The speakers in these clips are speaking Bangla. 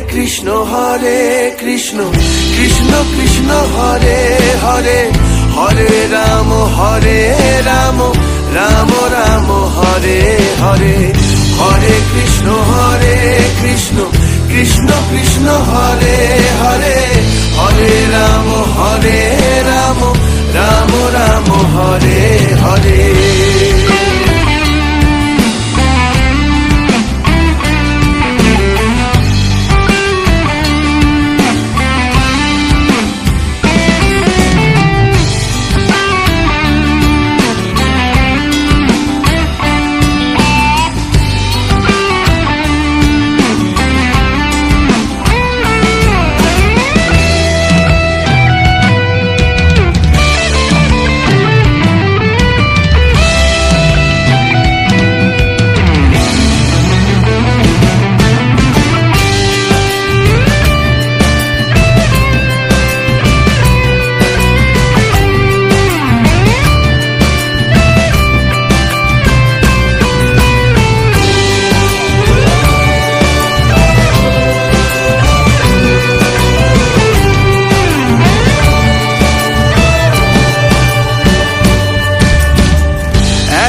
কৃষ্ণ কৃষ্ণ কৃষ্ণ হরে হরে, হরে রাম রাম রাম হরে হরে, হরে কৃষ্ণ কৃষ্ণ কৃষ্ণ হরে হরে, হরে রাম রাম রাম হরে হরে।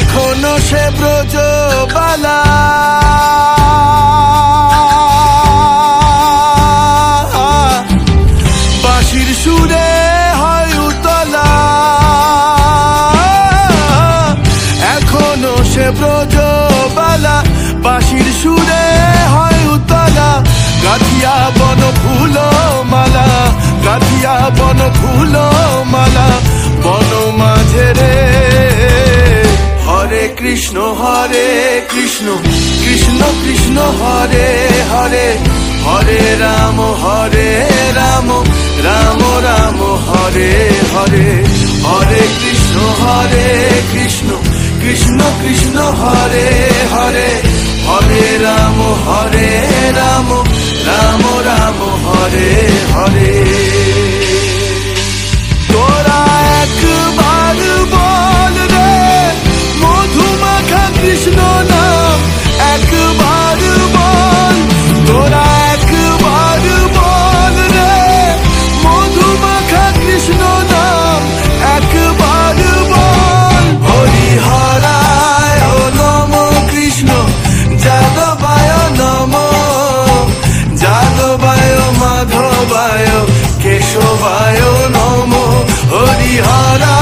এখনো সে ব্রজবালা, বাঁশির সুরে হয় উতলা, এখনো সে ব্রজবালা, বাঁশির সুরে হয় উতলা, গাথিয়া বন ফুল মালা, গাথিয়া বন ফুল মালা, বন মাঝে রে। হরে কৃষ্ণ কৃষ্ণ কৃষ্ণ হরে হরে, হরে রাম রাম রাম হরে হরে, হরে কৃষ্ণ কৃষ্ণ কৃষ্ণ হরে হরে, হরে রাম রাম রাম হরে হরে। তোরা একবার বল রে মধুমাখা কৃষ্ণ নাম, একবার বল, তোরা একবার বল রে মধুমাখা কৃষ্ণ নাম, একবার বল। হরিহরায় নম কৃষ্ণ যাদবায় নম, যাদবায় মাধবায় কেশবায় নম, হরিহরা